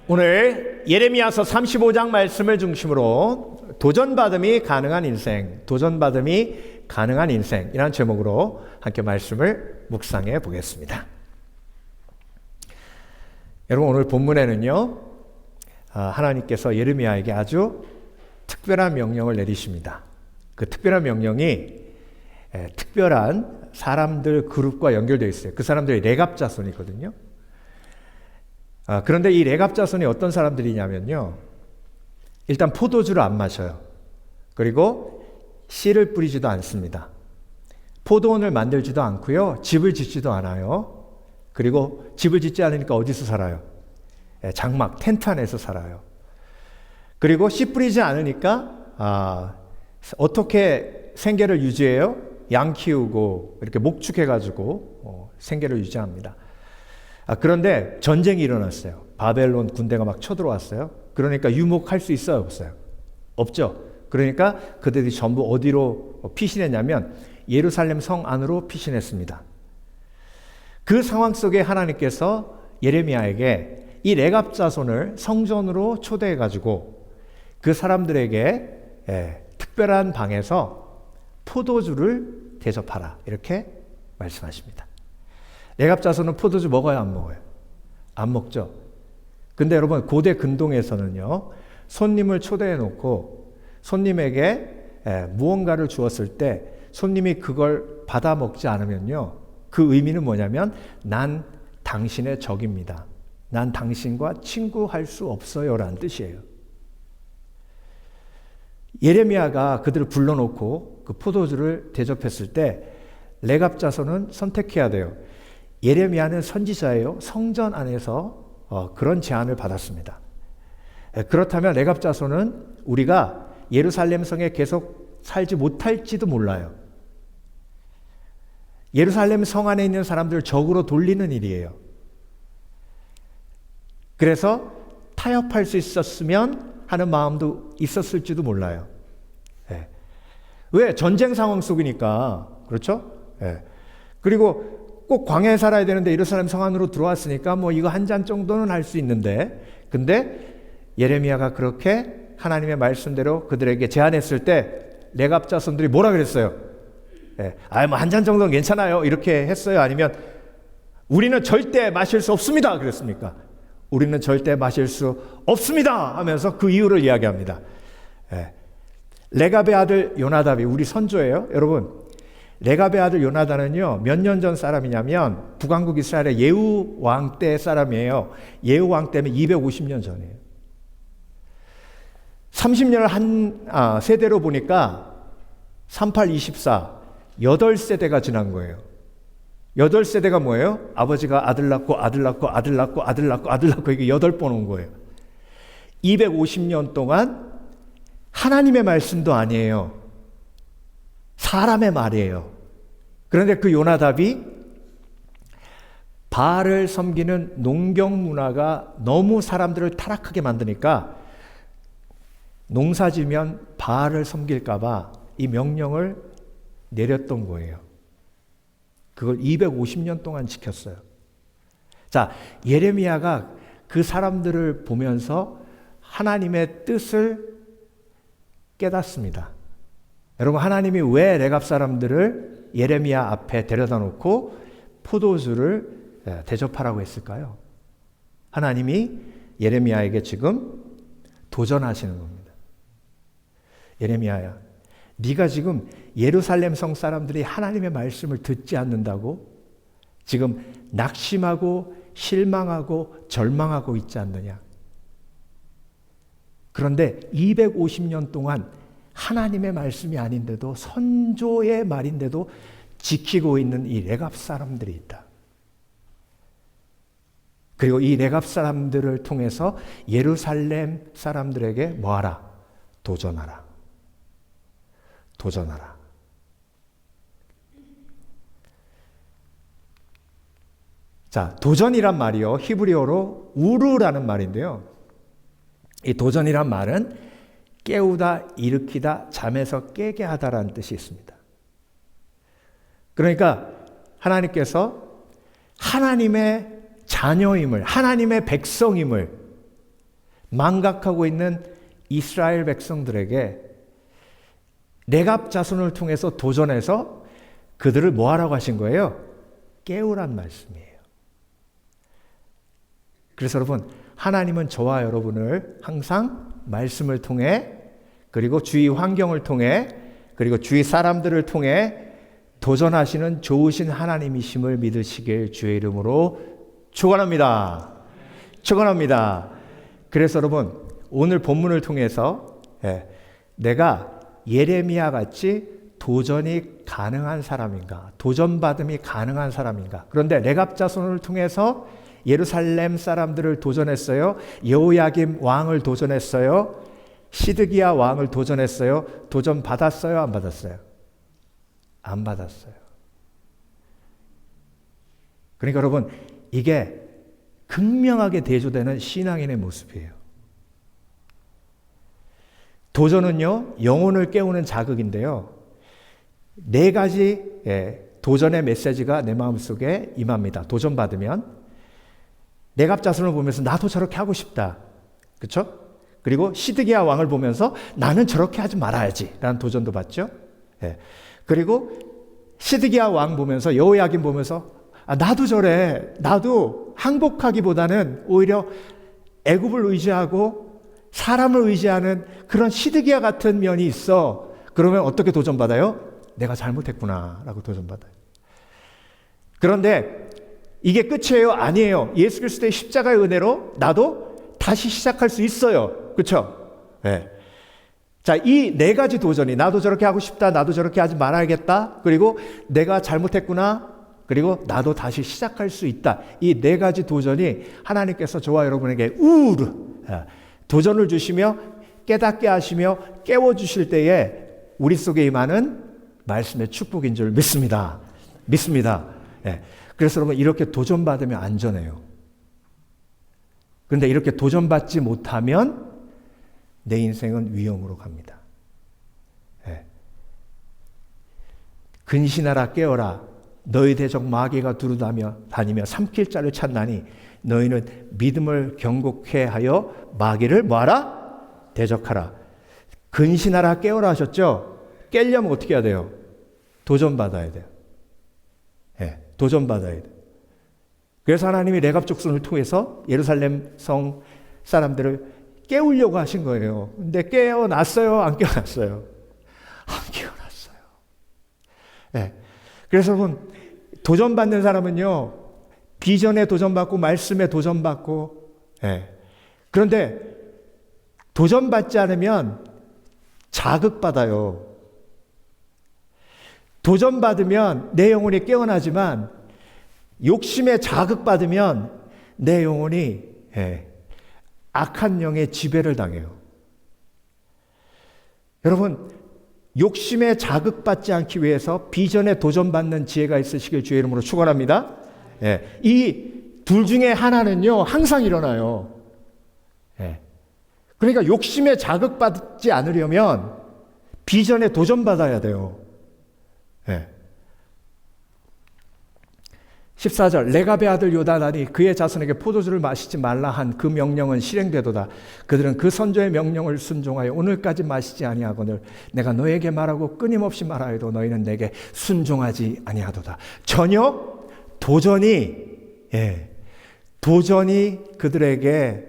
오늘 예레미야서 35장 말씀을 중심으로 도전받음이 가능한 인생이라는 제목으로 함께 말씀을 묵상해 보겠습니다. 여러분, 오늘 본문에는요, 하나님께서 예레미야에게 아주 특별한 명령을 내리십니다. 그 특별한 명령이 특별한 사람들 그룹과 연결되어 있어요. 그 사람들이 레갑 자손이거든요. 그런데 이 레갑 자손이 어떤 사람들이냐면요, 일단 포도주를 안 마셔요. 그리고 씨를 뿌리지도 않습니다. 포도원을 만들지도 않고요, 집을 짓지도 않아요. 그리고 집을 짓지 않으니까 어디서 살아요? 장막, 텐트 안에서 살아요. 그리고 씨 뿌리지 않으니까 어떻게 생계를 유지해요? 양 키우고 이렇게 목축해가지고 생계를 유지합니다. 그런데 전쟁이 일어났어요. 바벨론 군대가 막 쳐들어왔어요. 그러니까 유목할 수 있어요, 없어요? 없죠. 그러니까 그들이 전부 어디로 피신했냐면 예루살렘 성 안으로 피신했습니다. 그 상황 속에 하나님께서 예레미야에게 이 레갑 자손을 성전으로 초대해가지고 그 사람들에게 특별한 방에서 포도주를 대접하라, 이렇게 말씀하십니다. 레갑 자손은 포도주 먹어요, 안 먹어요? 안 먹죠. 근데 여러분, 고대 근동에서는요, 손님을 초대해 놓고 손님에게 무언가를 주었을 때 손님이 그걸 받아 먹지 않으면요, 그 의미는 뭐냐면 난 당신의 적입니다. 난 당신과 친구할 수 없어요 라는 뜻이에요. 예레미야가 그들을 불러놓고 그 포도주를 대접했을 때 레갑 자손은 선택해야 돼요. 예레미야는 선지자예요. 성전 안에서 그런 제안을 받았습니다. 그렇다면 레갑 자손은 우리가 예루살렘 성에 계속 살지 못할지도 몰라요. 예루살렘 성 안에 있는 사람들을 적으로 돌리는 일이에요. 그래서 타협할 수 있었으면 하는 마음도 있었을지도 몰라요. 왜? 전쟁 상황 속이니까. 그렇죠? 그리고 꼭 광야에 살아야 되는데 예루살렘 성 안으로 들어왔으니까 뭐 이거 한 잔 정도는 할 수 있는데, 근데 예레미야가 그렇게 하나님의 말씀대로 그들에게 제안했을 때 레갑 자손들이 뭐라 그랬어요? 뭐 한 잔 정도는 괜찮아요, 이렇게 했어요? 아니면 우리는 절대 마실 수 없습니다, 그랬습니까? 우리는 절대 마실 수 없습니다 하면서 그 이유를 이야기합니다. 레갑의 아들 요나답이 우리 선조예요. 여러분, 레갑의 아들 요나단은요, 몇 년 전 사람이냐면 북왕국 이스라엘의 예후 왕 때 사람이에요. 예후 왕 때면 250년 전이에요. 30년을 한 세대로 보니까 38, 24, 8세대가 지난 거예요. 8세대가 뭐예요? 아버지가 아들 낳고 아들 낳고 아들 낳고 아들 낳고 아들 낳고 이게 8번 온 거예요. 250년 동안 하나님의 말씀도 아니에요. 사람의 말이에요. 그런데 그 요나답이 바알을 섬기는 농경 문화가 너무 사람들을 타락하게 만드니까 농사지면 바알을 섬길까 봐 이 명령을 내렸던 거예요. 그걸 250년 동안 지켰어요. 자, 예레미야가 그 사람들을 보면서 하나님의 뜻을 깨닫습니다. 여러분, 하나님이 왜 레갑 사람들을 예레미야 앞에 데려다 놓고 포도주를 대접하라고 했을까요? 하나님이 예레미야에게 지금 도전하시는 겁니다. 예레미야야, 네가 지금 예루살렘 성 사람들이 하나님의 말씀을 듣지 않는다고 지금 낙심하고 실망하고 절망하고 있지 않느냐? 그런데 250년 동안 하나님의 말씀이 아닌데도 선조의 말인데도 지키고 있는 이 레갑 사람들이 있다. 그리고 이 레갑 사람들을 통해서 예루살렘 사람들에게 뭐하라? 도전하라. 도전하라. 자, 도전이란 말이요, 히브리어로 우르라는 말인데요, 이 도전이란 말은 깨우다, 일으키다, 잠에서 깨게 하다라는 뜻이 있습니다. 그러니까 하나님께서 하나님의 자녀임을, 하나님의 백성임을 망각하고 있는 이스라엘 백성들에게 레갑 자손을 통해서 도전해서 그들을 뭐 하라고 하신 거예요? 깨우란 말씀이에요. 그래서 여러분, 하나님은 저와 여러분을 항상 말씀을 통해, 그리고 주위 환경을 통해, 그리고 주위 사람들을 통해 도전하시는 좋으신 하나님이심을 믿으시길 주의 이름으로 축원합니다. 축원합니다. 그래서 여러분, 오늘 본문을 통해서 내가 예레미야 같이 도전이 가능한 사람인가, 도전받음이 가능한 사람인가. 그런데 레갑 자손을 통해서 예루살렘 사람들을 도전했어요. 여호야김 왕을 도전했어요. 시드기야 왕을 도전했어요. 도전 받았어요? 안 받았어요? 안 받았어요. 그러니까 여러분, 이게 극명하게 대조되는 신앙인의 모습이에요. 도전은요, 영혼을 깨우는 자극인데요. 4가지 도전의 메시지가 내 마음속에 임합니다. 도전받으면 레갑 자손을 보면서 나도 저렇게 하고 싶다. 그렇죠? 그리고 시드기야 왕을 보면서 나는 저렇게 하지 말아야지 라는 도전도 받죠. 그리고 시드기야 왕 보면서, 여호야김 보면서 나도 저래. 나도 항복하기보다는 오히려 애굽을 의지하고 사람을 의지하는 그런 시드기야 같은 면이 있어. 그러면 어떻게 도전받아요? 내가 잘못했구나 라고 도전받아요. 그런데 이게 끝이에요? 아니에요. 예수 그리스도의 십자가의 은혜로 나도 다시 시작할 수 있어요. 그렇죠? 네. 자, 이 4가지 도전이, 나도 저렇게 하고 싶다, 나도 저렇게 하지 말아야겠다, 그리고 내가 잘못했구나, 그리고 나도 다시 시작할 수 있다. 이 4가지 도전이 하나님께서 저와 여러분에게 도전을 주시며 깨닫게 하시며 깨워주실 때에 우리 속에 임하는 말씀의 축복인 줄 믿습니다. 믿습니다. 그래서 여러분, 이렇게 도전받으면 안전해요. 그런데 이렇게 도전받지 못하면 내 인생은 위험으로 갑니다. 근신하라 깨어라. 너희 대적 마귀가 두루다니며 삼킬 자를 찾나니 너희는 믿음을 경고케 하여 마귀를 뭐하라? 대적하라. 근신하라 깨어라 하셨죠? 깨려면 어떻게 해야 돼요? 도전받아야 돼요. 도전받아야 돼요. 그래서 하나님이 레갑 족속을 통해서 예루살렘 성 사람들을 깨우려고 하신 거예요. 근데 깨어났어요? 안 깨어났어요? 안 깨어났어요. 그래서 여러분, 도전받는 사람은요, 비전에 도전받고 말씀에 도전받고, 그런데 도전받지 않으면 자극받아요. 도전받으면 내 영혼이 깨어나지만 욕심에 자극받으면 내 영혼이 악한 영의 지배를 당해요. 여러분, 욕심에 자극받지 않기 위해서 비전에 도전받는 지혜가 있으시길 주의 이름으로 축원합니다. 이 둘 중에 하나는요, 항상 일어나요. 그러니까 욕심에 자극받지 않으려면 비전에 도전받아야 돼요. 14절, 레갑의 아들 요나단이 그의 자손에게 포도주를 마시지 말라 한 그 명령은 실행되도다. 그들은 그 선조의 명령을 순종하여 오늘까지 마시지 아니하거늘 내가 너에게 말하고 끊임없이 말하여도 너희는 내게 순종하지 아니하도다. 전혀 도전이 그들에게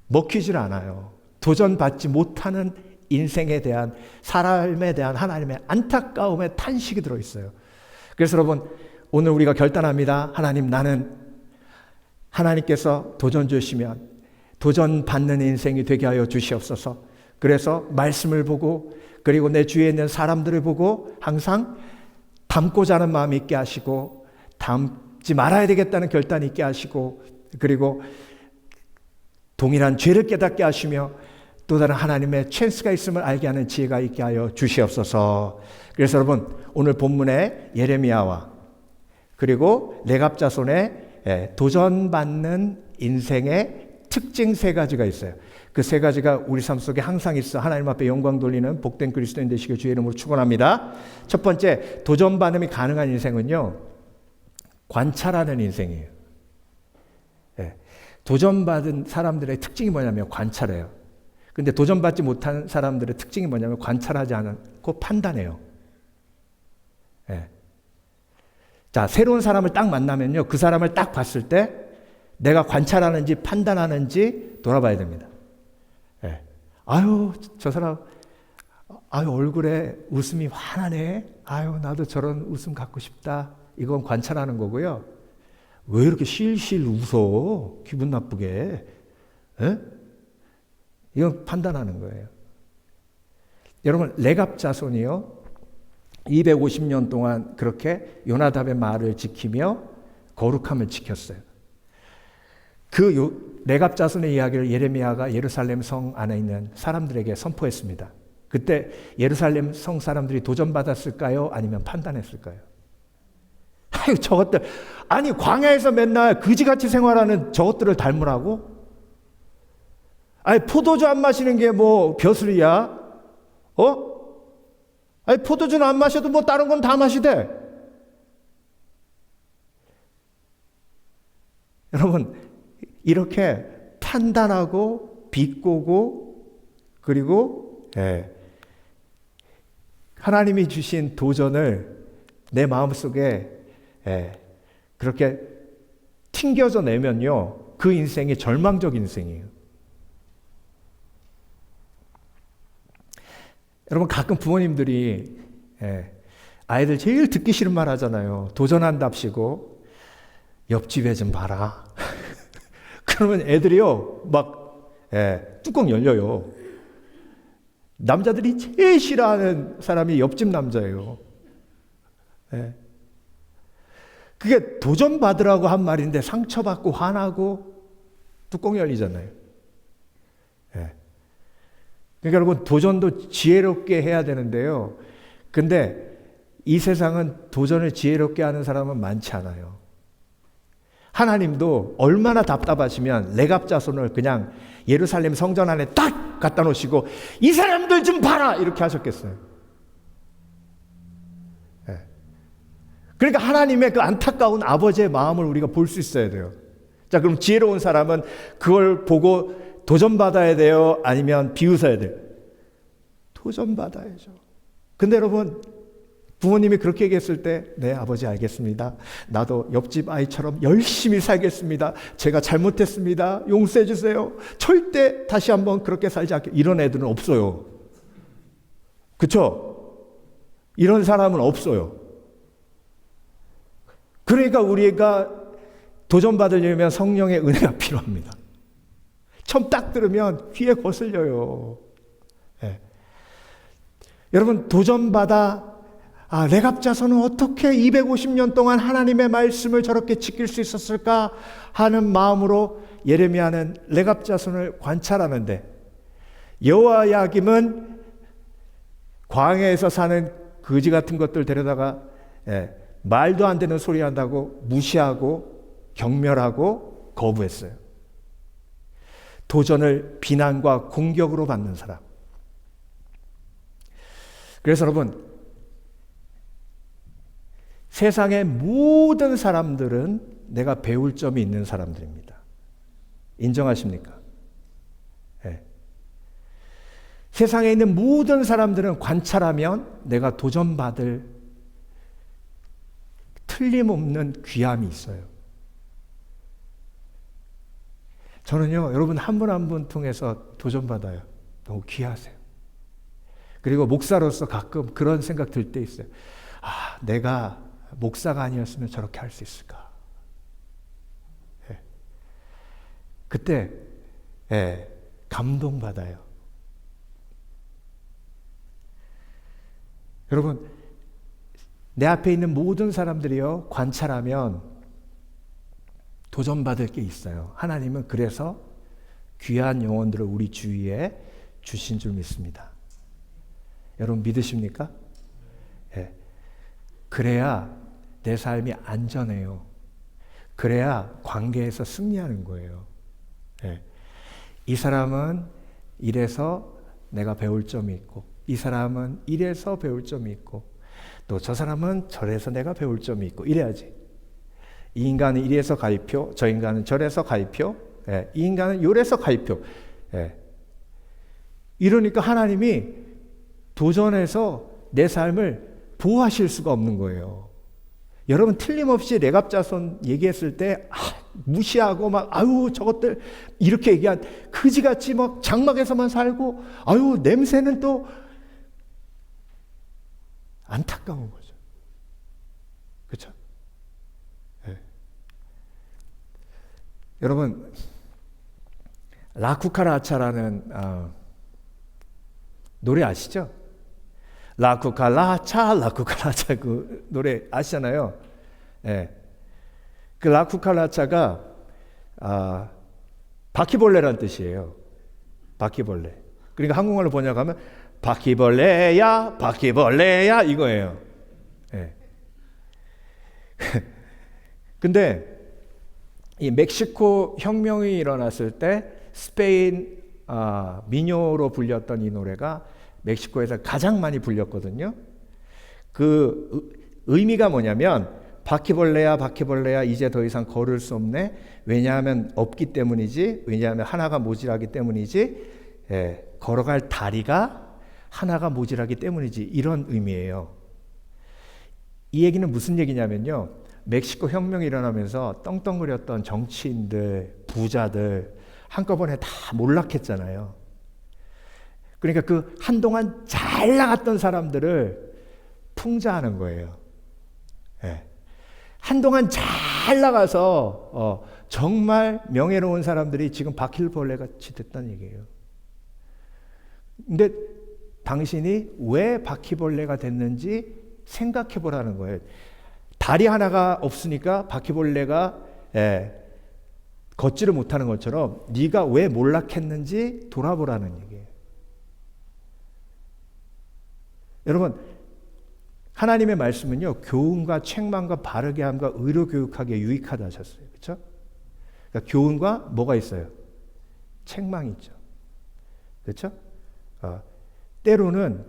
먹히질 않아요. 도전받지 못하는 인생에 대한, 삶에 대한 하나님의 안타까움의 탄식이 들어있어요. 그래서 여러분, 오늘 우리가 결단합니다. 하나님, 나는 하나님께서 도전 주시면 도전받는 인생이 되게 하여 주시옵소서. 그래서 말씀을 보고, 그리고 내 주위에 있는 사람들을 보고 항상 닮고자 하는 마음이 있게 하시고, 닮지 말아야 되겠다는 결단이 있게 하시고, 그리고 동일한 죄를 깨닫게 하시며 또 다른 하나님의 찬스가 있음을 알게 하는 지혜가 있게 하여 주시옵소서. 그래서 여러분, 오늘 본문에 예레미야와 그리고 레갑 자손의 도전받는 인생의 특징 3가지가 있어요. 그 3가지가 우리 삶 속에 항상 있어 하나님 앞에 영광 돌리는 복된 그리스도인 되시길 주의 이름으로 축원합니다. 첫 번째, 도전받음이 가능한 인생은요, 관찰하는 인생이에요. 도전받은 사람들의 특징이 뭐냐면 관찰해요. 근데 도전받지 못한 사람들의 특징이 뭐냐면 관찰하지 않고 판단해요. 예. 자, 새로운 사람을 딱 만나면요, 그 사람을 딱 봤을 때 내가 관찰하는지 판단하는지 돌아봐야 됩니다. 예. 아유, 저 사람, 아유, 얼굴에 웃음이 환하네. 아유, 나도 저런 웃음 갖고 싶다. 이건 관찰하는 거고요. 왜 이렇게 실실 웃어? 기분 나쁘게. 예? 이건 판단하는 거예요. 여러분, 레갑 자손이요, 250년 동안 그렇게 요나답의 말을 지키며 거룩함을 지켰어요. 그 레갑 자손의 이야기를 예레미야가 예루살렘 성 안에 있는 사람들에게 선포했습니다. 그때 예루살렘 성 사람들이 도전받았을까요? 아니면 판단했을까요? 아유, 저것들, 아니, 광야에서 맨날 그지같이 생활하는 저것들을 닮으라고? 아니, 포도주 안 마시는 게 뭐 벼슬이야? 아니, 포도주는 안 마셔도 뭐 다른 건 다 마시대. 여러분, 이렇게 판단하고 비꼬고 그리고 하나님이 주신 도전을 내 마음속에 그렇게 튕겨져 내면요, 그 인생이 절망적 인생이에요. 여러분, 가끔 부모님들이 아이들 제일 듣기 싫은 말 하잖아요. 도전한답시고 옆집에 좀 봐라. 그러면 애들이요 막 뚜껑 열려요. 남자들이 제일 싫어하는 사람이 옆집 남자예요. 그게 도전받으라고 한 말인데 상처받고 화나고 뚜껑 열리잖아요. 그러니까 여러분, 도전도 지혜롭게 해야 되는데요. 근데 이 세상은 도전을 지혜롭게 하는 사람은 많지 않아요. 하나님도 얼마나 답답하시면 레갑 자손을 그냥 예루살렘 성전 안에 딱 갖다 놓으시고 이 사람들 좀 봐라 이렇게 하셨겠어요. 그러니까 하나님의 그 안타까운 아버지의 마음을 우리가 볼 수 있어야 돼요. 자, 그럼 지혜로운 사람은 그걸 보고 도전받아야 돼요? 아니면 비웃어야 돼요? 도전받아야죠. 근데 여러분, 부모님이 그렇게 얘기했을 때, 네, 아버지 알겠습니다. 나도 옆집 아이처럼 열심히 살겠습니다. 제가 잘못했습니다. 용서해 주세요. 절대 다시 한번 그렇게 살지 않게. 이런 애들은 없어요. 그렇죠? 이런 사람은 없어요. 그러니까 우리가 도전받으려면 성령의 은혜가 필요합니다. 처음 딱 들으면 귀에 거슬려요. 여러분, 도전받아, 레갑 자손은 어떻게 250년 동안 하나님의 말씀을 저렇게 지킬 수 있었을까 하는 마음으로 예레미야는 레갑 자손을 관찰하는데, 여호야김은 광야에서 사는 거지 같은 것들 데려다가 말도 안 되는 소리 한다고 무시하고 경멸하고 거부했어요. 도전을 비난과 공격으로 받는 사람. 그래서 여러분, 세상의 모든 사람들은 내가 배울 점이 있는 사람들입니다. 인정하십니까? 세상에 있는 모든 사람들은 관찰하면 내가 도전받을 틀림없는 귀함이 있어요. 저는요, 여러분 한 분 한 분 통해서 도전받아요. 너무 귀하세요. 그리고 목사로서 가끔 그런 생각 들 때 있어요. 내가 목사가 아니었으면 저렇게 할 수 있을까? 그때 감동받아요. 여러분, 내 앞에 있는 모든 사람들이요, 관찰하면 도전받을 게 있어요. 하나님은 그래서 귀한 영혼들을 우리 주위에 주신 줄 믿습니다. 여러분 믿으십니까? 그래야 내 삶이 안전해요. 그래야 관계에서 승리하는 거예요. 이 사람은 이래서 내가 배울 점이 있고, 이 사람은 이래서 배울 점이 있고, 또 저 사람은 저래서 내가 배울 점이 있고, 이래야지. 이 인간은 이래서 가입표, 저 인간은 저래서 가입표. 예, 이 인간은 요래서 가입표. 예. 이러니까 하나님이 도전해서 내 삶을 보호하실 수가 없는 거예요. 여러분 틀림없이 레갑자손 얘기했을 때 무시하고 막 아유 저것들 이렇게 얘기한 그지같이 막 장막에서만 살고 아유 냄새는 또 안타까운 거죠. 그렇죠? 네. 여러분 라쿠카라차라는 노래 아시죠? 라쿠카라차 라쿠카라차 그 노래 아시잖아요. 예. 그 라쿠카라차가 바퀴벌레란 뜻이에요. 바퀴벌레. 그러니까 한국말로 번역하면 바퀴벌레야 바퀴벌레야 이거예요. 예. 근데 이 멕시코 혁명이 일어났을 때 스페인 민요로 불렸던 이 노래가 멕시코에서 가장 많이 불렸거든요. 그 의미가 뭐냐면 바퀴벌레야 바퀴벌레야 이제 더 이상 걸을 수 없네. 왜냐하면 없기 때문이지. 왜냐하면 하나가 모자라기 때문이지. 예, 걸어갈 다리가 하나가 모자라기 때문이지. 이런 의미예요. 이 얘기는 무슨 얘기냐면요. 멕시코 혁명이 일어나면서 떵떵거렸던 정치인들, 부자들 한꺼번에 다 몰락했잖아요. 그러니까 그 한동안 잘 나갔던 사람들을 풍자하는 거예요. 예. 한동안 잘 나가서 정말 명예로운 사람들이 지금 바퀴벌레같이 됐다는 얘기예요. 근데 당신이 왜 바퀴벌레가 됐는지 생각해 보라는 거예요. 다리 하나가 없으니까 바퀴벌레가 걷지를 못하는 것처럼 네가 왜 몰락했는지 돌아보라는 얘기예요. 여러분 하나님의 말씀은요 교훈과 책망과 바르게 함과 의로 교육하기에 유익하다 하셨어요. 그렇죠? 그러니까 교훈과 뭐가 있어요? 책망이 있죠. 그렇죠? 때로는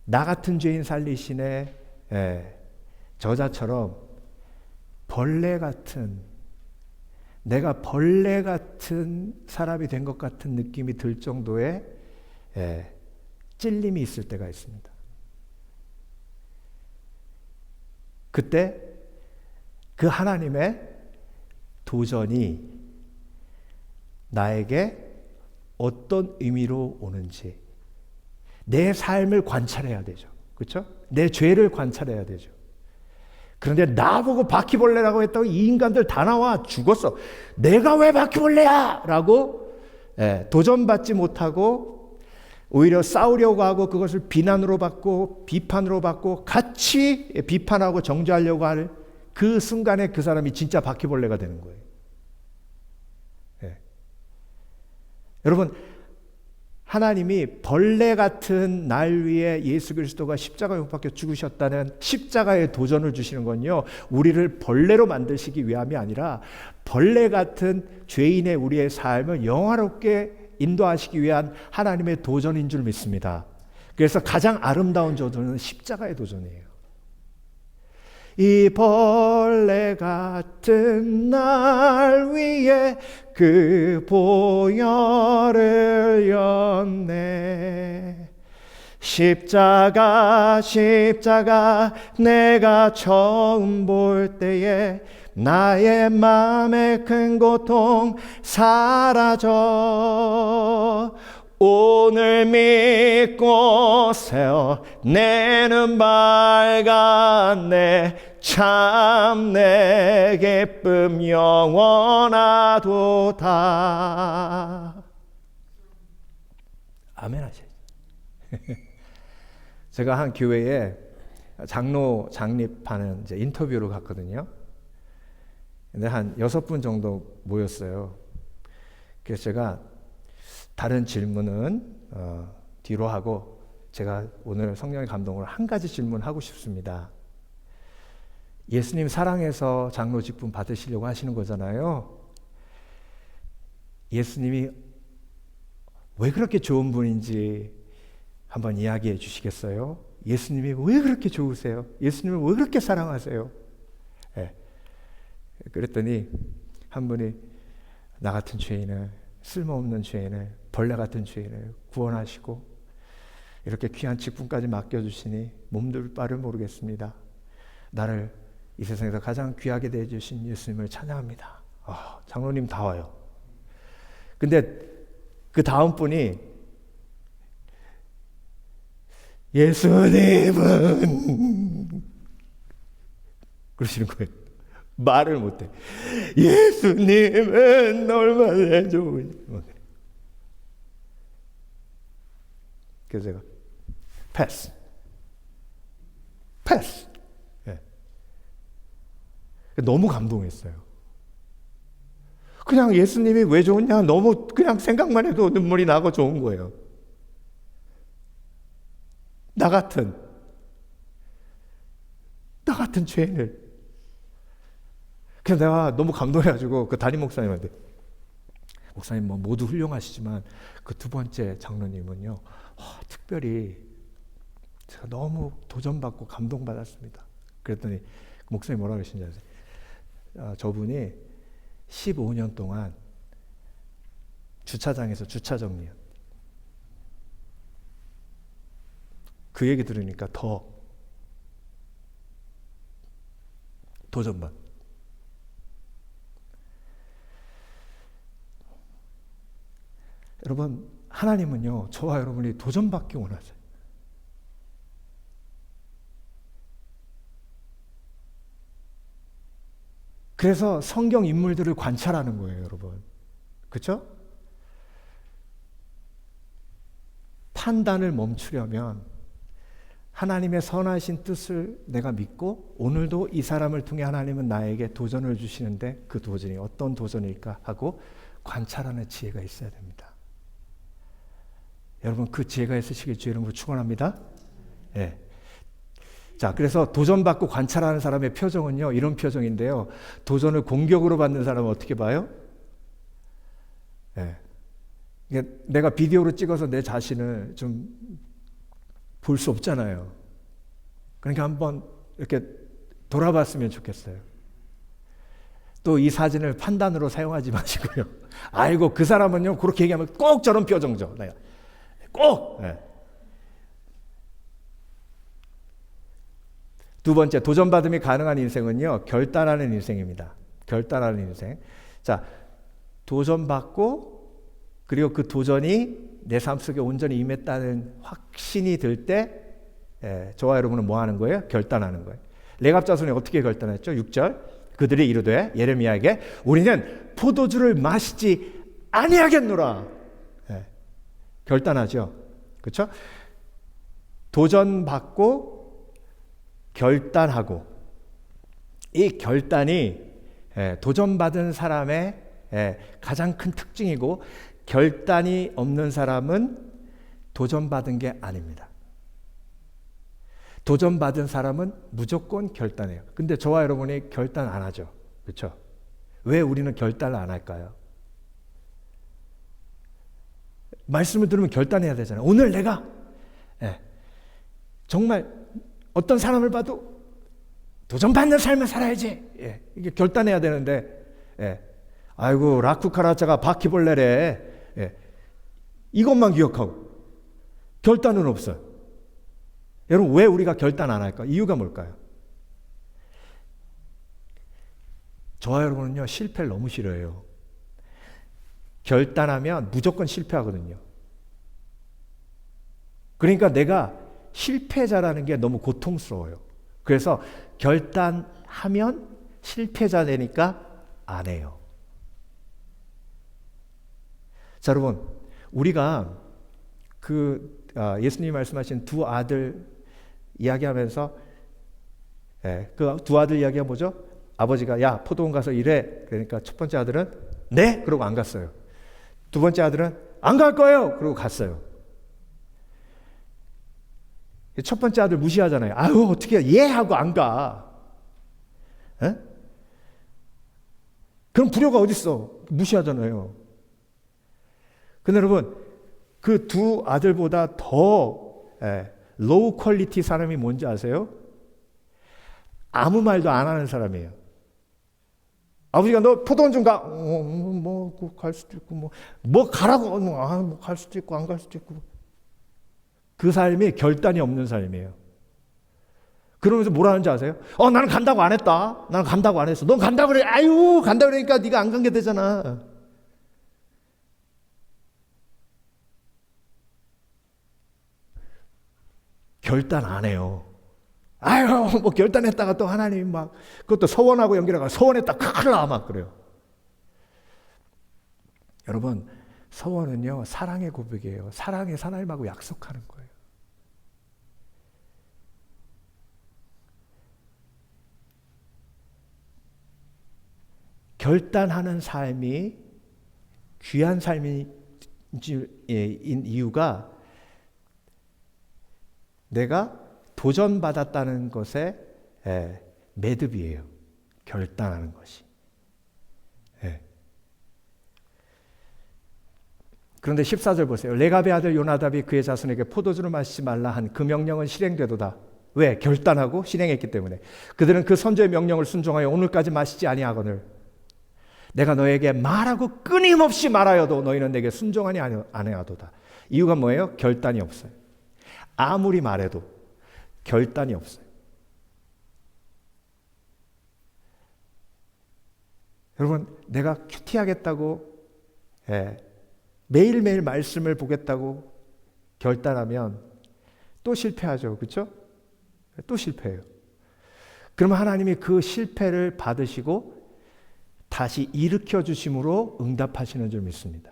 나 같은 죄인 살리시네 저자처럼 벌레 같은 내가 벌레 같은 사람이 된 것 같은 느낌이 들 정도의 찔림이 있을 때가 있습니다. 그때 그 하나님의 도전이 나에게 어떤 의미로 오는지 내 삶을 관찰해야 되죠. 그렇죠? 내 죄를 관찰해야 되죠. 그런데 나보고 바퀴벌레라고 했다고 이 인간들 다 나와 죽었어. 내가 왜 바퀴벌레야? 라고 도전받지 못하고 오히려 싸우려고 하고 그것을 비난으로 받고 비판으로 받고 같이 비판하고 정죄하려고 할 그 순간에 그 사람이 진짜 바퀴벌레가 되는 거예요. 여러분 하나님이 벌레 같은 날 위에 예수 그리스도가 십자가에 못 박혀 죽으셨다는 십자가의 도전을 주시는 건요 우리를 벌레로 만드시기 위함이 아니라 벌레 같은 죄인의 우리의 삶을 영화롭게 인도하시기 위한 하나님의 도전인 줄 믿습니다. 그래서 가장 아름다운 도전은 십자가의 도전이에요. 이 벌레 같은 날 위에 그 보혈을 였네. 십자가 내가 처음 볼 때에 나의 마음의 큰 고통 사라져. 오늘 믿고 세어 내 눈 밝았네. 참 내 기쁨 영원하도다. 아멘 하셔야죠. 제가 한 교회에 장로 장립하는 이제 인터뷰로 갔거든요. 근데 한 6분 정도 모였어요. 그래서 제가 다른 질문은 뒤로 하고 제가 오늘 성령의 감동으로 한 가지 질문하고 싶습니다. 예수님 사랑해서 장로 직분 받으시려고 하시는 거잖아요. 예수님이 왜 그렇게 좋은 분인지 한번 이야기해 주시겠어요? 예수님이 왜 그렇게 좋으세요? 예수님을 왜 그렇게 사랑하세요? 네. 그랬더니 한 분이 나 같은 죄인을, 쓸모없는 죄인을, 벌레 같은 죄인을 구원하시고 이렇게 귀한 직분까지 맡겨주시니 몸둘 바를 모르겠습니다. 나를 이 세상에서 가장 귀하게 대해주신 예수님을 찬양합니다. 장로님 다 와요. 근데 그 다음 분이 예수님은 그러시는 거예요. 말을 못해. 예수님은 얼마나 좋으신. 그래서 제가 패스. 네. 너무 감동했어요. 그냥 예수님이 왜 좋으냐, 너무 그냥 생각만 해도 눈물이 나고 좋은 거예요. 나 같은 죄인을. 그래서 내가 너무 감동해가지고 그 담임 목사님한테, 목사님 뭐 모두 훌륭하시지만 그 두 번째 장로님은요, 특별히 제가 너무 도전받고 감동받았습니다. 그랬더니 목사님이 뭐라 그러신지 아세요? 저분이 15년 동안 주차장에서 주차 정리요. 그 얘기 들으니까 더 도전받. 여러분, 하나님은요, 저와 여러분이 도전받기 원하세요. 그래서 성경 인물들을 관찰하는 거예요, 여러분. 그렇죠? 판단을 멈추려면 하나님의 선하신 뜻을 내가 믿고 오늘도 이 사람을 통해 하나님은 나에게 도전을 주시는데 그 도전이 어떤 도전일까 하고 관찰하는 지혜가 있어야 됩니다. 여러분, 그 지혜가 있으시길 주의 이름으로 축원합니다. 네. 자, 그래서 도전받고 관찰하는 사람의 표정은요, 이런 표정인데요. 도전을 공격으로 받는 사람은 어떻게 봐요? 네. 내가 비디오로 찍어서 내 자신을 좀 볼 수 없잖아요. 그러니까 한번 이렇게 돌아봤으면 좋겠어요. 또 이 사진을 판단으로 사용하지 마시고요. 아이고, 그 사람은요, 그렇게 얘기하면 꼭 저런 표정죠. 내가 꼭! 네. 두 번째, 도전받음이 가능한 인생은요, 결단하는 인생입니다. 결단하는 인생. 자, 도전받고, 그리고 그 도전이 내 삶 속에 온전히 임했다는 확신이 들 때, 저와 여러분은 뭐 하는 거예요? 결단하는 거예요. 레갑자손이 어떻게 결단했죠? 6절. 그들이 이르되 예레미야에게 우리는 포도주를 마시지 아니하겠노라. 결단하죠. 그렇죠? 도전받고 결단하고, 이 결단이 도전받은 사람의 가장 큰 특징이고, 결단이 없는 사람은 도전받은 게 아닙니다. 도전받은 사람은 무조건 결단해요. 근데 저와 여러분이 결단 안 하죠. 그렇죠? 왜 우리는 결단을 안 할까요? 말씀을 들으면 결단해야 되잖아요. 오늘 내가 정말 어떤 사람을 봐도 도전받는 삶을 살아야지. 이게 결단해야 되는데, 아이고, 라쿠카라차가 바퀴벌레래. 이것만 기억하고 결단은 없어요. 여러분, 왜 우리가 결단 안 할까? 이유가 뭘까요? 저와 여러분은요, 실패를 너무 싫어해요. 결단하면 무조건 실패하거든요. 그러니까 내가 실패자라는 게 너무 고통스러워요. 그래서 결단하면 실패자 되니까 안 해요. 자, 여러분, 우리가 예수님이 말씀하신 두 아들 이야기하면서, 그 두 아들 이야기가 뭐죠? 아버지가 야, 포도원 가서 일해. 그러니까 첫 번째 아들은 네? 그러고 안 갔어요. 두 번째 아들은 안 갈 거예요. 그러고 갔어요. 첫 번째 아들 무시하잖아요. 아유, 어떻게 예 하고 안 가. 그럼 불효가 어딨어. 무시하잖아요. 근데 여러분, 그 두 아들보다 더 로우 퀄리티 사람이 뭔지 아세요? 아무 말도 안 하는 사람이에요. 아버지가 너 포도원 좀 가. 뭐 갈 수도 있고 뭐 가라고. 뭐 갈 수도 있고 안 갈 수도 있고. 그 삶이 결단이 없는 삶이에요. 그러면서 뭐라 하는지 아세요? 나는 간다고 안 했다. 나는 간다고 안 했어. 넌 간다고 그래. 아유, 간다고 그러니까 네가 안 간 게 되잖아. 결단 안 해요. 아유, 뭐 결단했다가 또 하나님이 막 그것도 서원하고 연결해가 서원했다 큰일 나 막 그래요. 여러분, 서원은요 사랑의 고백이에요. 사랑의 하나님하고 약속하는 거예요. 결단하는 삶이 귀한 삶인 이유가 내가 도전받았다는 것에 매듭이에요. 결단하는 것이. 그런데 14절 보세요. 레갑의 아들 요나답이 그의 자손에게 포도주를 마시지 말라 한 그 명령은 실행되도다. 왜? 결단하고 실행했기 때문에. 그들은 그 선조의 명령을 순종하여 오늘까지 마시지 아니하거늘 내가 너에게 말하고 끊임없이 말하여도 너희는 내게 순종하니 아니하도다. 이유가 뭐예요? 결단이 없어요. 아무리 말해도 결단이 없어요. 여러분, 내가 큐티하겠다고 매일매일 말씀을 보겠다고 결단하면 또 실패하죠. 그렇죠? 또 실패해요. 그러면 하나님이 그 실패를 받으시고 다시 일으켜 주심으로 응답하시는 줄 믿습니다.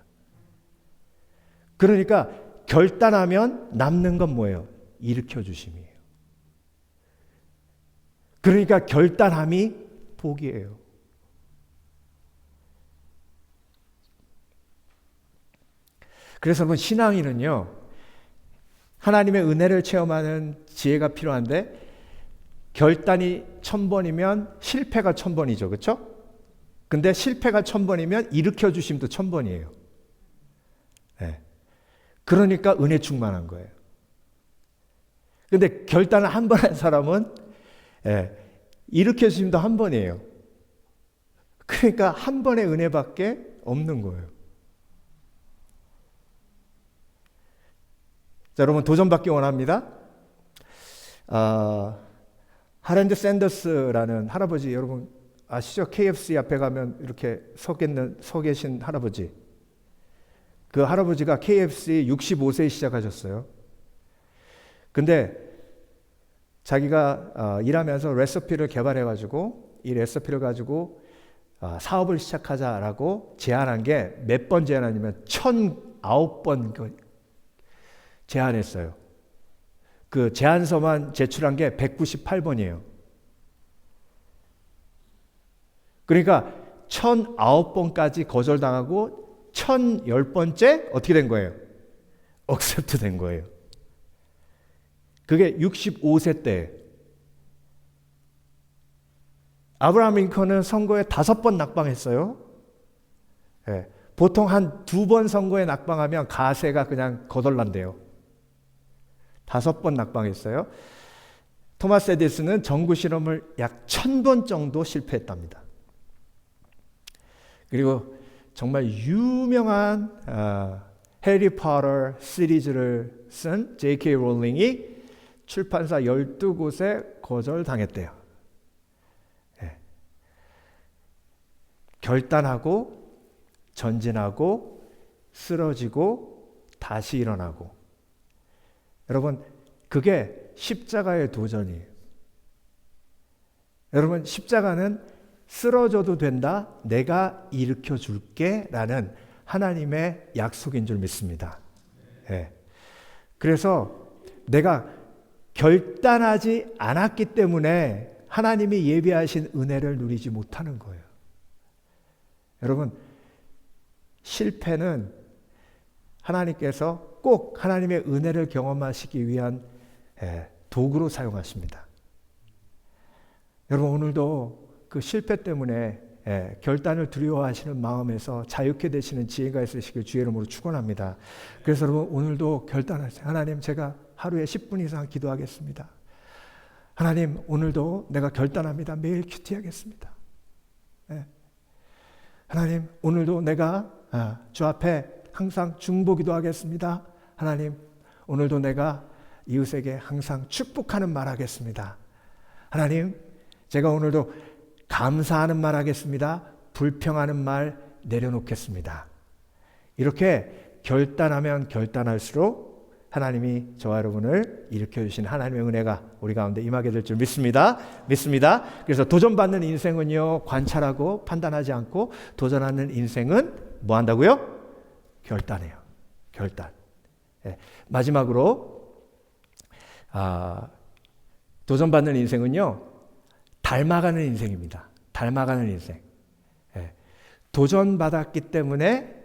그러니까 결단하면 남는 건 뭐예요? 일으켜 주심이에요. 그러니까 결단함이 복이에요. 그래서 여러분, 신앙인은요 하나님의 은혜를 체험하는 지혜가 필요한데 결단이 1000번이면 실패가 1000번이죠. 그렇죠? 근데 실패가 1000번이면 일으켜 주심도 1000번이에요. 그러니까 은혜 충만한 거예요. 근데 결단을 한 번 한 사람은 일으켜 주심도 한 번이에요. 그러니까 한 번의 은혜밖에 없는 거예요. 자, 여러분 도전받기 원합니다. 하랜드 샌더스라는 할아버지 여러분 아시죠? KFC 앞에 가면 이렇게 서 계신 할아버지. 그 할아버지가 KFC 65세에 시작하셨어요. 근데 자기가 일하면서 레시피를 개발해가지고 이 레시피를 가지고 사업을 시작하자라고 제안한 게 몇 번 제안하냐면 1009번 제안했어요. 그 제안서만 제출한 게 198번이에요. 그러니까 1009번까지 거절당하고 1010번째 어떻게 된 거예요? 억셉트 된 거예요. 그게 65세 때. 아브라함 링컨은 선거에 5번 낙방했어요. 보통 한 2번 선거에 낙방하면 가세가 그냥 거덜난대요. 5번 낙방했어요. 토마스 에디슨은 전구 실험을 약 1000번 정도 실패했답니다. 그리고 정말 유명한 해리 포터 시리즈를 쓴 J.K. 롤링이 출판사 12곳에 거절당했대요. 결단하고 전진하고 쓰러지고 다시 일어나고. 여러분, 그게 십자가의 도전이에요. 여러분, 십자가는 쓰러져도 된다. 내가 일으켜 줄게. 라는 하나님의 약속인 줄 믿습니다. 그래서 내가 결단하지 않았기 때문에 하나님이 예비하신 은혜를 누리지 못하는 거예요. 여러분, 실패는 하나님께서 꼭 하나님의 은혜를 경험하시기 위한 도구로 사용하십니다. 여러분, 오늘도 그 실패 때문에 결단을 두려워하시는 마음에서 자유케 되시는 지혜가 있으시길 주의 이름으로 축원합니다. 그래서 여러분, 오늘도 결단하세요. 하나님, 제가 하루에 10분 이상 기도하겠습니다. 하나님, 오늘도 내가 결단합니다. 매일 큐티하겠습니다. 하나님, 오늘도 내가 주 앞에 항상 중보기도 하겠습니다. 하나님, 오늘도 내가 이웃에게 항상 축복하는 말 하겠습니다. 하나님, 제가 오늘도 감사하는 말 하겠습니다. 불평하는 말 내려놓겠습니다. 이렇게 결단하면 결단할수록 하나님이 저와 여러분을 일으켜주신 하나님의 은혜가 우리 가운데 임하게 될 줄 믿습니다. 그래서 도전받는 인생은요, 관찰하고 판단하지 않고 도전하는 인생은 뭐 한다고요? 결단해요. 결단. 예. 마지막으로 도전받는 인생은요, 닮아가는 인생입니다. 닮아가는 인생. 예. 도전받았기 때문에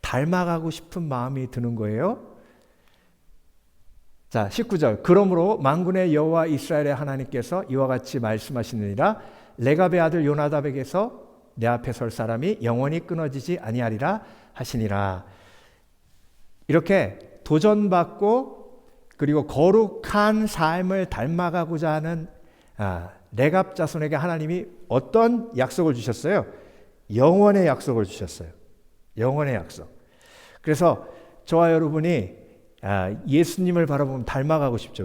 닮아가고 싶은 마음이 드는 거예요. 자, 19절. 그러므로 만군의 여호와 이스라엘의 하나님께서 이와 같이 말씀하시느니라. 레갑의 아들 요나답에게서 내 앞에 설 사람이 영원히 끊어지지 아니하리라 하시니라. 이렇게 도전받고 그리고 거룩한 삶을 닮아가고자 하는 레갑 자손에게 하나님이 어떤 약속을 주셨어요? 영원의 약속을 주셨어요. 영원의 약속. 그래서 저와 여러분이 예수님을 바라보면 닮아가고 싶죠.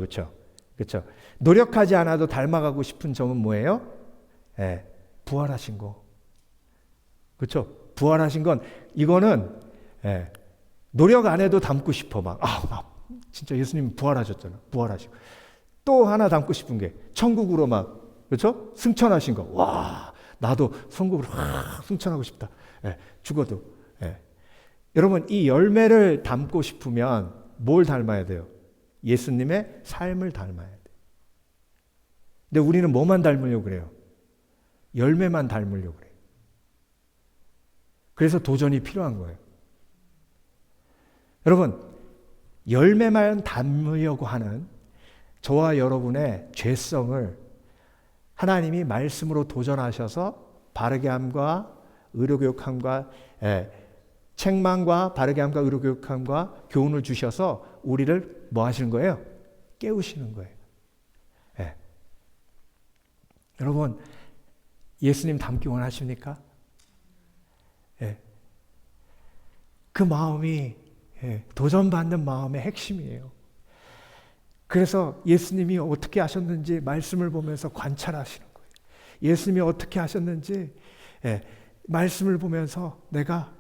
그렇죠? 노력하지 않아도 닮아가고 싶은 점은 뭐예요? 부활하신 거. 그렇죠? 부활하신 건 이거는 노력 안 해도 닮고 싶어. 막 진짜 예수님 부활하셨잖아. 부활하시고. 또 하나 닮고 싶은 게 천국으로 막, 그렇죠? 승천하신 거. 와, 나도 천국으로 승천하고 싶다. 죽어도. 여러분, 이 열매를 담고 싶으면 뭘 닮아야 돼요? 예수님의 삶을 닮아야 돼요. 근데 우리는 뭐만 닮으려고 그래요? 열매만 닮으려고 그래요. 그래서 도전이 필요한 거예요. 여러분, 열매만 닮으려고 하는 저와 여러분의 죄성을 하나님이 말씀으로 도전하셔서 바르게 함과 의료교육함과 책망과 바르게 함과 의료교육함과 교훈을 주셔서 우리를 뭐 하시는 거예요? 깨우시는 거예요. 여러분, 예수님 닮기 원하십니까? 그 마음이 도전받는 마음의 핵심이에요. 그래서 예수님이 어떻게 하셨는지 말씀을 보면서 관찰하시는 거예요. 예수님이 어떻게 하셨는지 말씀을 보면서 내가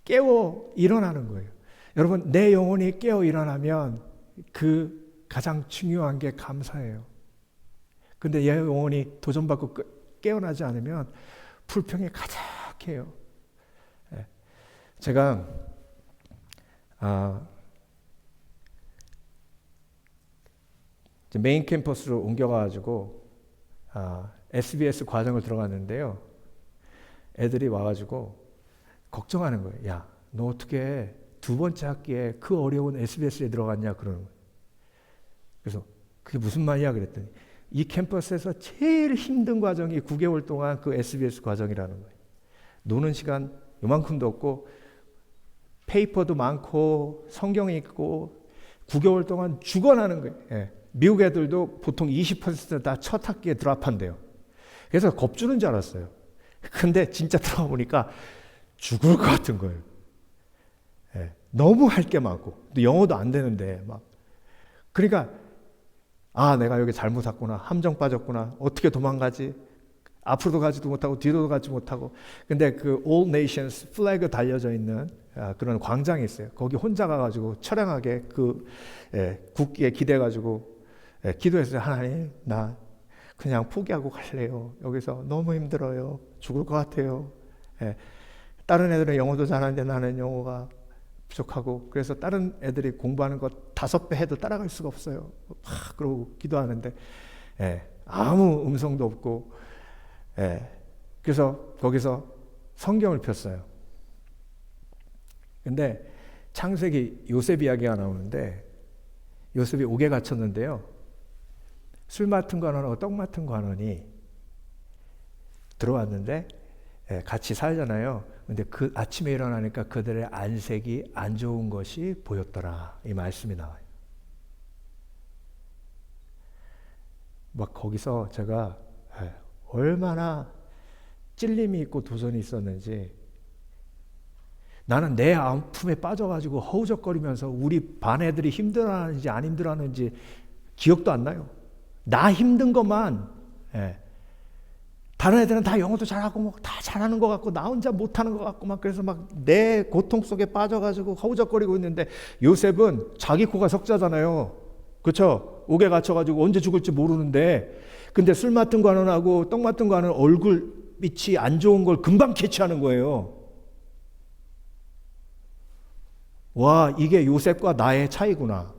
깨어 일어나는 거예요. 여러분, 내 영혼이 깨어 일어나면 그 가장 중요한 게 감사예요. 근데 내 영혼이 도전받고 깨어나지 않으면 불평이 가득해요. 제가 메인 캠퍼스로 옮겨가지고 SBS 과정을 들어갔는데요. 애들이 와가지고 걱정하는 거예요. 야, 너 어떻게 두 번째 학기에 그 어려운 SBS에 들어갔냐 그러는 거예요. 그래서 그게 무슨 말이야 그랬더니 이 캠퍼스에서 제일 힘든 과정이 9개월 동안 그 SBS 과정이라는 거예요. 노는 시간 요만큼도 없고 페이퍼도 많고 성경이 있고 9개월 동안 죽어나는 거예요. 미국 애들도 보통 20% 다 첫 학기에 드랍한대요. 그래서 겁주는 줄 알았어요. 근데 진짜 들어가 보니까 죽을 것 같은 거예요. 너무 할 게 많고 또 영어도 안 되는데 막 그러니까 내가 여기 잘못 왔구나, 함정 빠졌구나, 어떻게 도망가지, 앞으로도 가지도 못하고 뒤로도 가지 못하고. 근데 그 All Nations 플래그 달려져 있는 그런 광장이 있어요. 거기 혼자 가가지고 처량하게 그 국기에 기대가지고 기도했어요. 하나님, 나 그냥 포기하고 갈래요. 여기서 너무 힘들어요. 죽을 것 같아요. 다른 애들은 영어도 잘하는데 나는 영어가 부족하고, 그래서 다른 애들이 공부하는 거 5배 해도 따라갈 수가 없어요. 그러고 기도하는데 아무 음성도 없고, 그래서 거기서 성경을 폈어요. 근데 창세기 요셉 이야기가 나오는데 요셉이 옥에 갇혔는데요. 술 맡은 관원하고 떡 맡은 관원이 들어왔는데 같이 살잖아요. 근데 그 아침에 일어나니까 그들의 안색이 안 좋은 것이 보였더라. 이 말씀이 나와요. 막 거기서 제가 얼마나 찔림이 있고 도전이 있었는지 나는 내 아픔에 빠져가지고 허우적거리면서 우리 반 애들이 힘들어하는지 안 힘들어하는지 기억도 안 나요. 나 힘든 것만. 예. 다른 애들은 다 영어도 잘하고 뭐 다 잘하는 것 같고 나 혼자 못하는 것 같고 막 그래서 막 내 고통 속에 빠져가지고 허우적거리고 있는데 요셉은 자기 코가 석자잖아요. 그렇죠? 옥에 갇혀가지고 언제 죽을지 모르는데 근데 술 맡은 거 하는 하고 떡 맡은 거 하는 얼굴 빛이 안 좋은 걸 금방 캐치하는 거예요. 와, 이게 요셉과 나의 차이구나.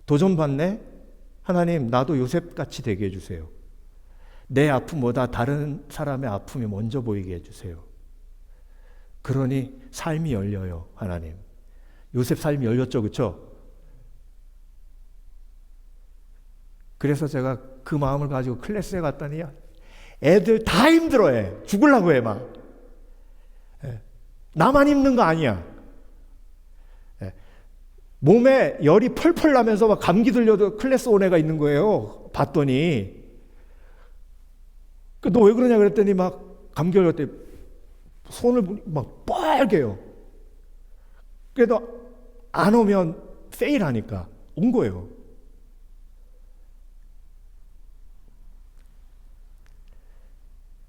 도전받네? 하나님, 나도 요셉같이 되게 해주세요. 내 아픔보다 다른 사람의 아픔이 먼저 보이게 해주세요. 그러니 삶이 열려요, 하나님. 요셉 삶이 열렸죠, 그렇죠? 그래서 제가 그 마음을 가지고 클래스에 갔더니 애들 다 힘들어해. 죽으려고 해, 막. 나만 힘든 거 아니야. 몸에 열이 펄펄 나면서 막 감기 들려도 클래스 온 애가 있는 거예요. 봤더니. 너 왜 그러냐 그랬더니 막 감기 걸렸대. 손을 막 빨개요. 그래도 안 오면 페일하니까 온 거예요.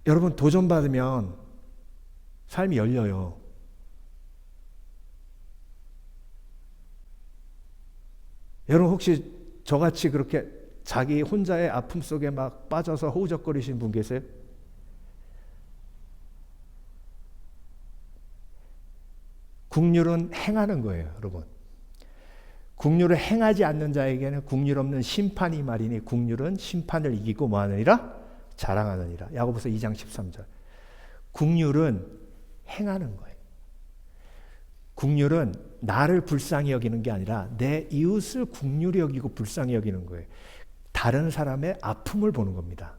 여러분 도전받으면 삶이 열려요. 여러분 혹시 저같이 그렇게 자기 혼자의 아픔 속에 막 빠져서 허우적거리신 분 계세요? 국률은 행하는 거예요, 여러분. 국률을 행하지 않는 자에게는 국률 없는 심판이 말이니 국률은 심판을 이기고 뭐하느니라? 자랑하느니라. 야고보서 2장 13절. 국률은 행하는 거예요. 국률은 나를 불쌍히 여기는 게 아니라 내 이웃을 국률이 여기고 불쌍히 여기는 거예요. 다른 사람의 아픔을 보는 겁니다.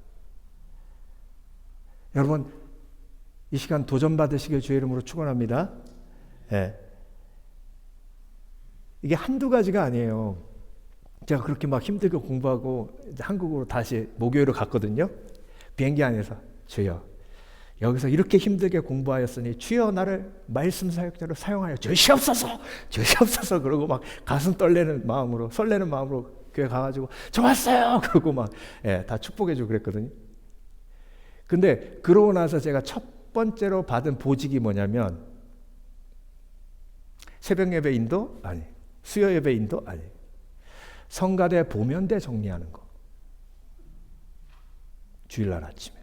여러분 이 시간 도전받으시길 주의 이름으로 축원합니다. 네. 이게 한두 가지가 아니에요. 제가 그렇게 막 힘들게 공부하고 한국으로 다시 모교회로 갔거든요. 비행기 안에서 주여 여기서 이렇게 힘들게 공부하였으니 주여 나를 말씀 사역자로 사용하여 주시옵소서 주시옵소서 그러고 막 가슴 떨리는 마음으로 설레는 마음으로 교회 가가지고 좋았어요 그러고 막 다 축복해주고 그랬거든요. 근데 그러고 나서 제가 첫 번째로 받은 보직이 뭐냐면 새벽 예배 인도? 아니 수요 예배 인도? 아니 성가대 보면대 정리하는 거 주일날 아침에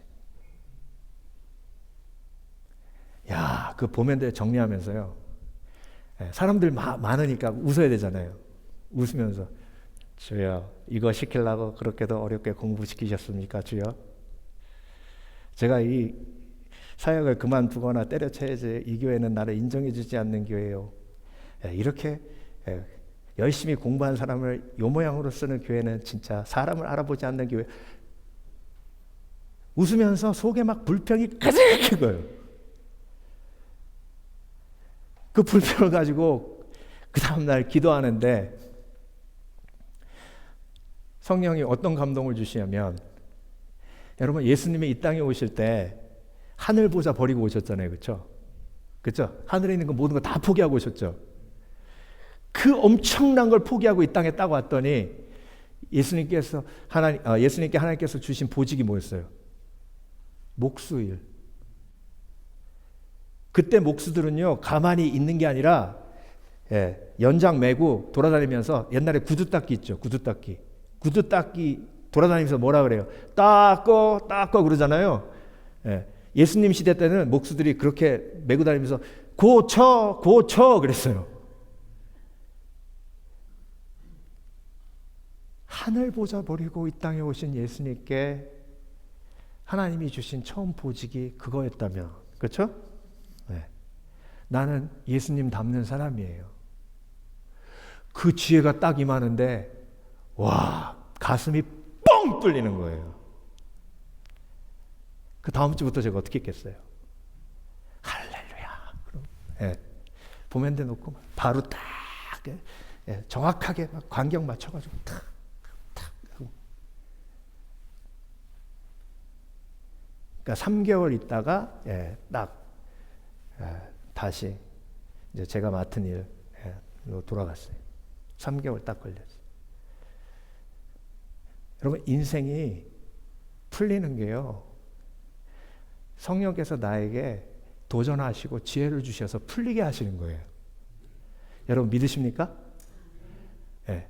야, 그 보면대 정리하면서요. 사람들 많으니까 웃어야 되잖아요. 웃으면서 주여 이거 시키려고 그렇게도 어렵게 공부시키셨습니까 주여? 제가 이 사역을 그만두거나 때려쳐야지 이 교회는 나를 인정해주지 않는 교회요. 이렇게 열심히 공부한 사람을 요 모양으로 쓰는 교회는 진짜 사람을 알아보지 않는 교회. 웃으면서 속에 막 불평이 가득한 거예요. 그 불평을 가지고 그 다음날 기도하는데 성령이 어떤 감동을 주시냐면 여러분 예수님이 이 땅에 오실 때 하늘 보좌 버리고 오셨잖아요. 그렇죠? 그렇죠? 하늘에 있는 거 모든 거 다 포기하고 오셨죠. 그 엄청난 걸 포기하고 이 땅에 딱 왔더니 예수님께 하나님께서 주신 보직이 뭐였어요? 목수일. 그때 목수들은요 가만히 있는 게 아니라 연장 메고 돌아다니면서 옛날에 구두 닦기 있죠. 구두 닦기 돌아다니면서 뭐라 그래요? 닦어 그러잖아요. 예수님 시대 때는 목수들이 그렇게 메고 다니면서 고쳐 그랬어요. 하늘 보좌 버리고 이 땅에 오신 예수님께 하나님이 주신 처음 보직이 그거였다면 그렇죠? 나는 예수님 닮는 사람이에요. 그 지혜가 딱 임하는데 와 가슴이 뻥 뚫리는 거예요. 그 다음 주부터 제가 어떻게 했겠어요? 할렐루야. 그럼 보면대 놓고 바로 딱 정확하게 막 광경 맞춰가지고 탁 하고 그러니까 3개월 있다가 다시 이제 제가 맡은 일로 돌아갔어요. 3개월 딱 걸렸어요. 여러분, 인생이 풀리는 게요, 성령께서 나에게 도전하시고 지혜를 주셔서 풀리게 하시는 거예요. 여러분 믿으십니까? 네.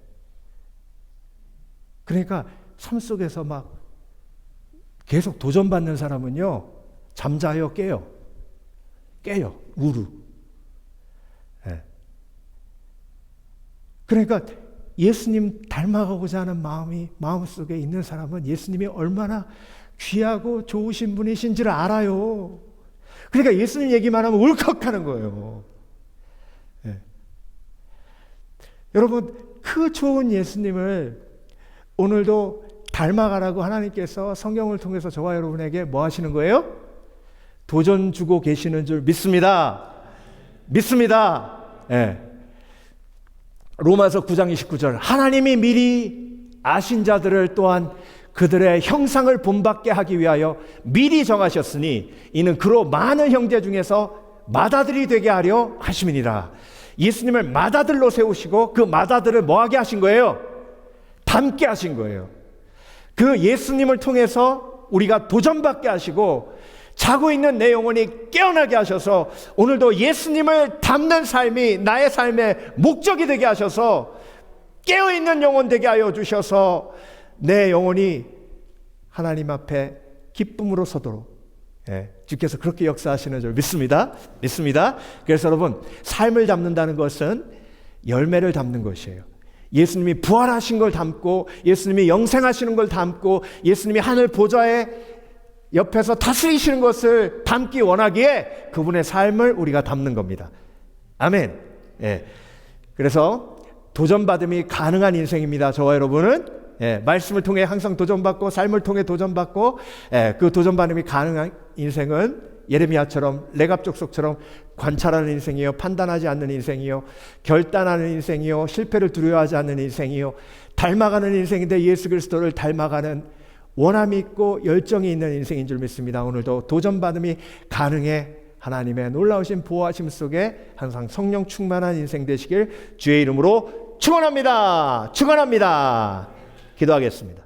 그러니까 삶 속에서 막 계속 도전받는 사람은요, 잠자요 깨요. 우루. 네. 그러니까 예수님 닮아가고자 하는 마음이 마음속에 있는 사람은 예수님이 얼마나 귀하고 좋으신 분이신지를 알아요. 그러니까 예수님 얘기만 하면 울컥하는 거예요. 네. 여러분, 그 좋은 예수님을 오늘도 닮아가라고 하나님께서 성경을 통해서 저와 여러분에게 뭐 하시는 거예요? 도전 주고 계시는 줄 믿습니다. 네. 로마서 9장 29절, 하나님이 미리 아신 자들을 또한 그들의 형상을 본받게 하기 위하여 미리 정하셨으니 이는 그로 많은 형제 중에서 맏아들이 되게 하려 하심이니라. 예수님을 맏아들로 세우시고 그 맏아들을 뭐하게 하신 거예요? 닮게 하신 거예요. 그 예수님을 통해서 우리가 도전받게 하시고 자고 있는 내 영혼이 깨어나게 하셔서 오늘도 예수님을 닮는 삶이 나의 삶의 목적이 되게 하셔서 깨어있는 영혼 되게 하여 주셔서 내 영혼이 하나님 앞에 기쁨으로 서도록 주께서 그렇게 역사하시는 줄 믿습니다. 그래서 여러분, 삶을 담는다는 것은 열매를 담는 것이에요. 예수님이 부활하신 걸 담고 예수님이 영생하시는 걸 담고 예수님이 하늘 보좌에 옆에서 다스리시는 것을 담기 원하기에 그분의 삶을 우리가 담는 겁니다. 아멘. 그래서 도전받음이 가능한 인생입니다. 저와 여러분은 말씀을 통해 항상 도전받고 삶을 통해 도전받고 그 도전받음이 가능한 인생은 예레미야처럼 레갑족속처럼 관찰하는 인생이요, 판단하지 않는 인생이요, 결단하는 인생이요, 실패를 두려워하지 않는 인생이요, 닮아가는 인생인데 예수 그리스도를 닮아가는 원함이 있고 열정이 있는 인생인 줄 믿습니다. 오늘도 도전받음이 가능해 하나님의 놀라우신 보호하심 속에 항상 성령 충만한 인생 되시길 주의 이름으로 축원합니다. 기도하겠습니다.